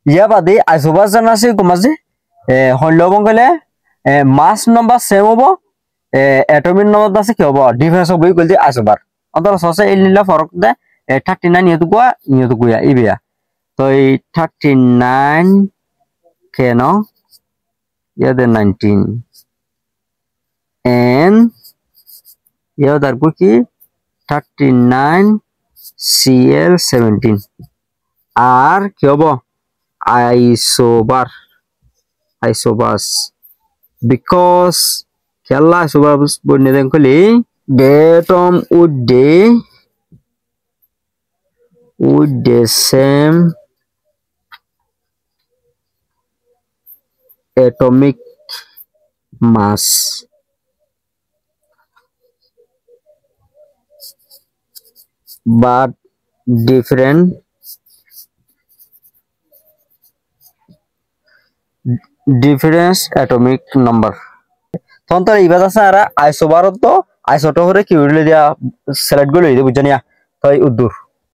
ইয়া বাদে আইসোবার জানা আছে কমাজে হল্যবং গলে মাস নম্বর সেম হবো এটমিক নম্বর আছে কি হবো ডিফারেন্স হবো ইকুয়াল টু আইসোবার অন্তর সসে ইলিলা ফরক দে 39 নিয়তো গুয়া ইবিয়া তো এই 39 কেন ইয়াদের 19 and ইয়াদার কি 39 Cl17 আর কি হবো isobars because kella isobars bonne den koli datum would the same atomic mass but different difference atomic number তখন ইবাদ আছে আর আইসোবারত তো আইসোটো হরে কি উড়লে দিয়া সিলেক্ট গলে বুঝানিয়া তাই উদ্দুর